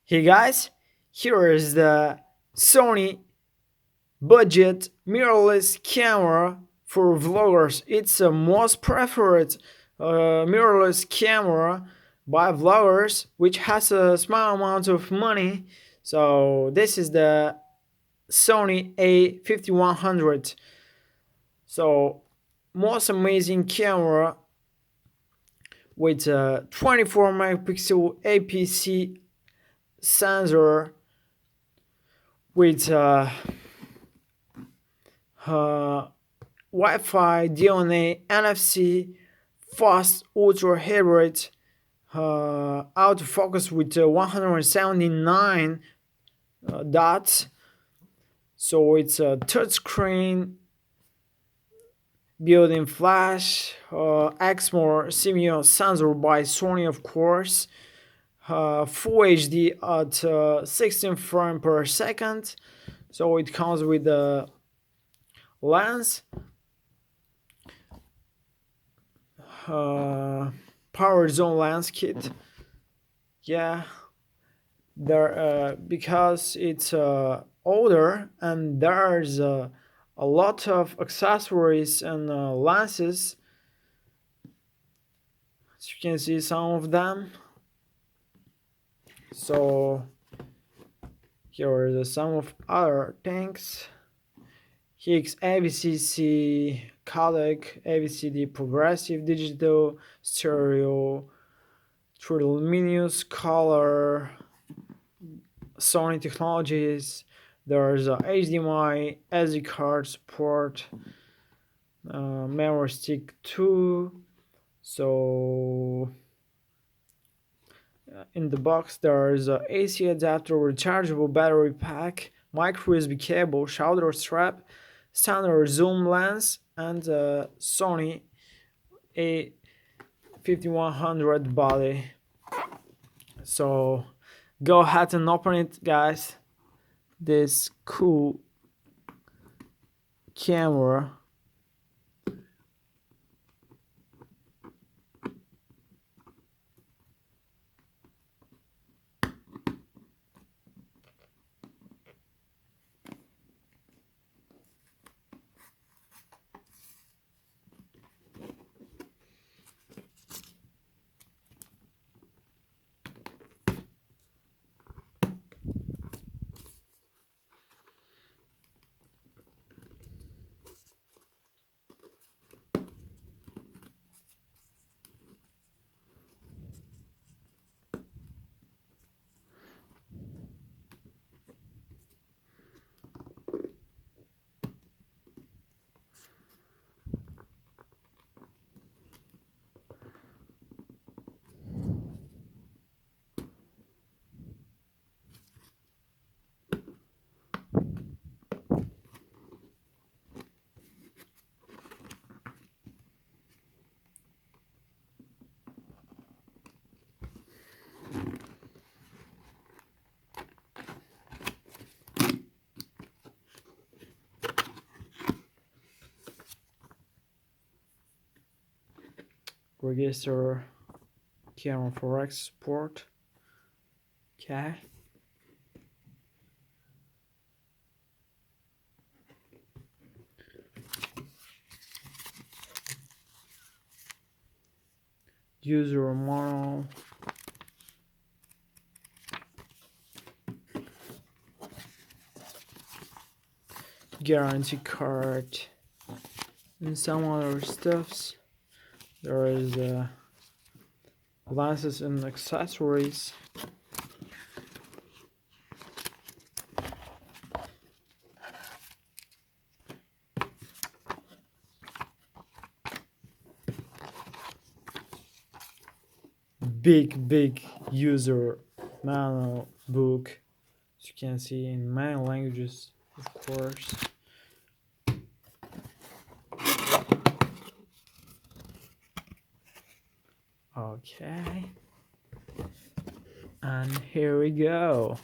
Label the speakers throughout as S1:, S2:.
S1: Hey guys, here is the Sony budget mirrorless camera for vloggers. It's the most preferred mirrorless camera by vloggers, which has a small amount of money. So this is the Sony A5100. So most amazing camera with a 24 megapixel APC sensor with uh, Wi-Fi, DNA, NFC, fast ultra hybrid, autofocus with 179 dots. So it's a touchscreen, built-in flash, Exmor Simeo sensor by Sony, of course. Full HD at 16 frames per second. So it comes with the lens, power zone lens kit. Yeah, there because it's older and there's a lot of accessories and lenses. As you can see, some of them. So here are some of other things. Higgs AVCC codec, AVCD progressive digital stereo, through luminous color, Sony technologies. There's a HDMI, SD card support, memory stick 2. So in the box there's a AC adapter, rechargeable battery pack, micro USB cable, shoulder strap, standard zoom lens, and Sony A5100 body. So go ahead and open it, guys. This cool camera. Register camera for export. Okay. User manual. Guarantee card and some other stuffs. There is lenses and accessories. Big user manual book, as you can see, in many languages, of course. Okay, and here we go.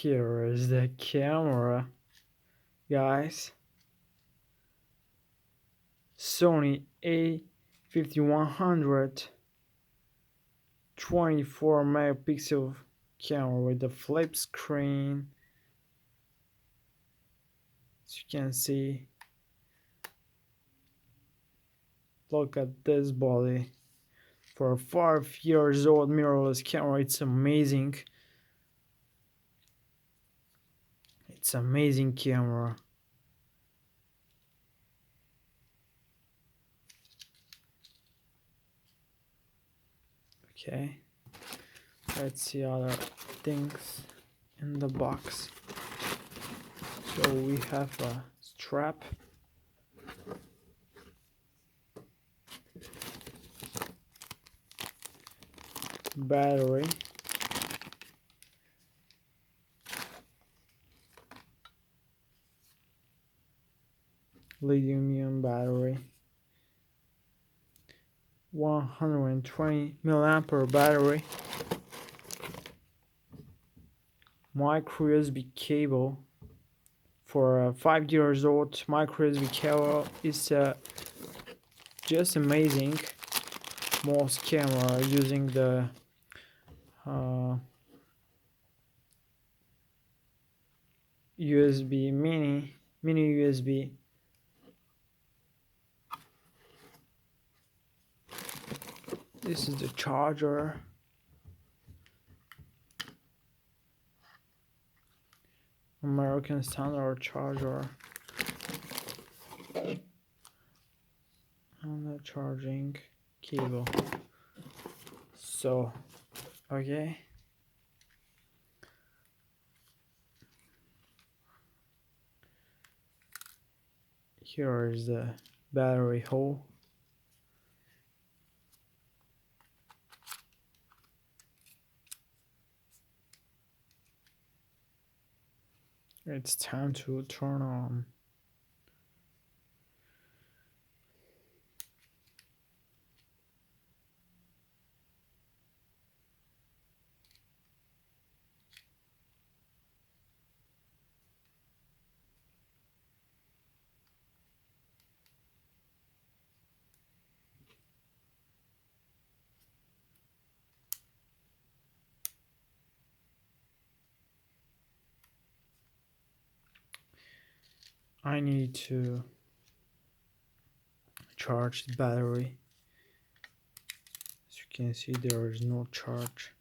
S1: Here is the camera, guys. Sony A5100 24 megapixel camera with a flip screen. As you can see, look at this body. For a 5 years old mirrorless camera, it's amazing. It's amazing camera. Okay, let's see other things in the box. So we have a strap, battery, lithium-ion battery, 120 milliampere battery, micro USB cable. For a 5 years old micro USB cable is just amazing. Most camera using the USB mini USB. This is the charger. American standard charger. And the charging cable. So, okay. Here is the battery hole. It's time to turn on. I need to charge the battery. As you can see, there is no charge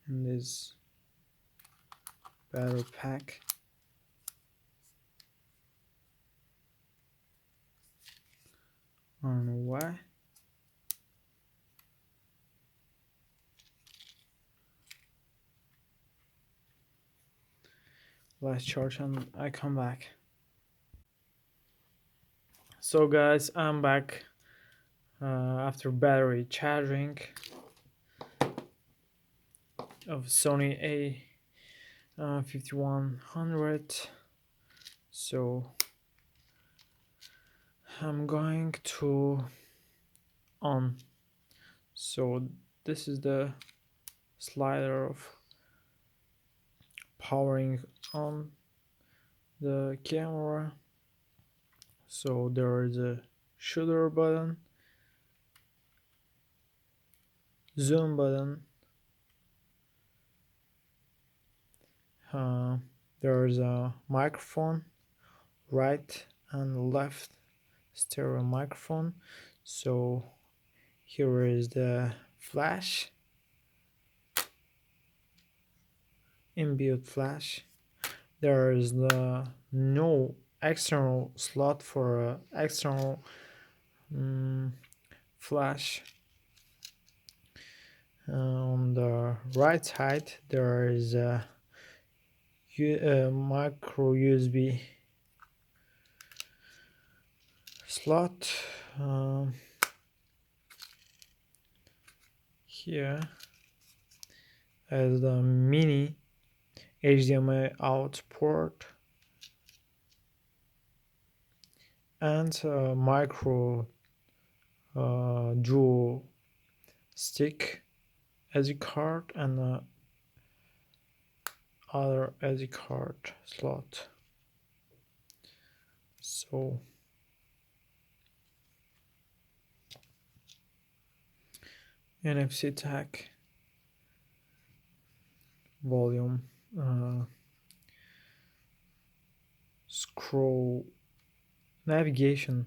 S1: in this battery pack. I don't know why. Let's charge and I come back. So guys, I'm back after battery charging of Sony A5100. So I'm going to on. So this is the slider of powering on the camera. So there is a shutter button, zoom button, there is a microphone, right and left stereo microphone. So here is the flash, inbuilt flash. There is no external slot for external flash. On the right side there is a micro USB slot. Here as the mini HDMI out port and a micro dual stick SD card and other SD card slot. So NFC tag, volume, scroll, navigation,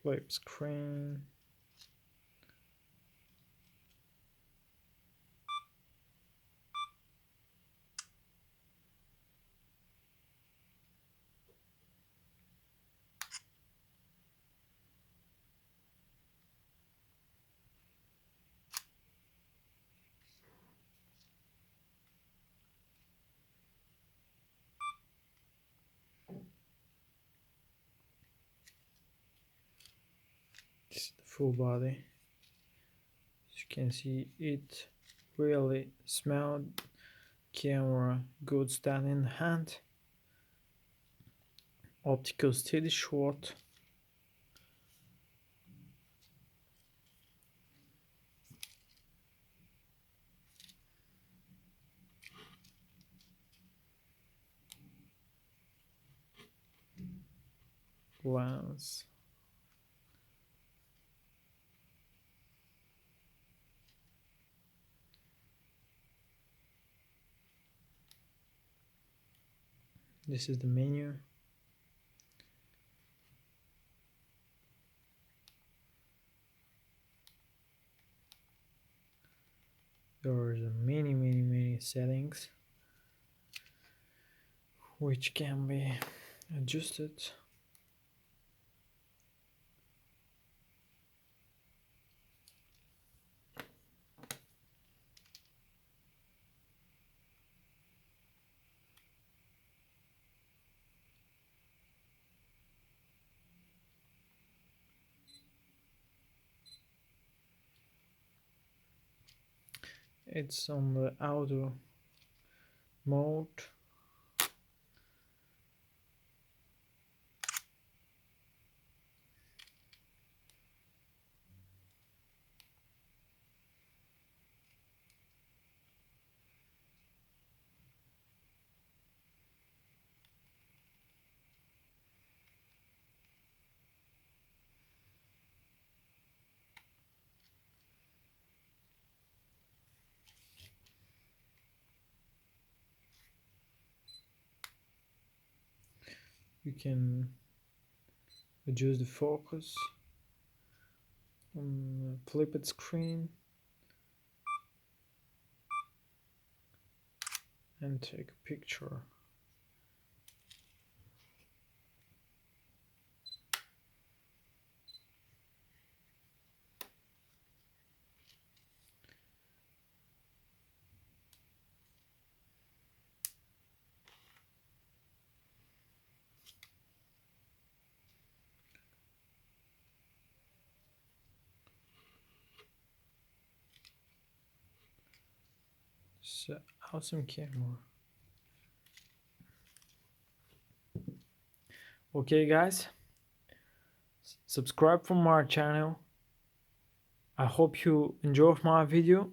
S1: flip screen, this is the full body. As you can see, it really smelled camera, good stand in hand, optical steady shot, lens, this is the menu. There are many settings which can be adjusted. It's on the auto mode. You can adjust the focus on the flipped screen and take a picture. It's an awesome camera. Okay guys, subscribe from our channel. I hope you enjoyed my video.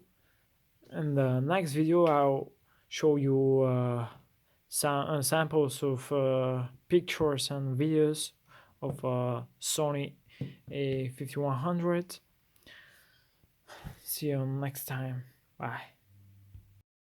S1: In the next video I'll show you some samples of pictures and videos of Sony A5100. See you next time. Bye.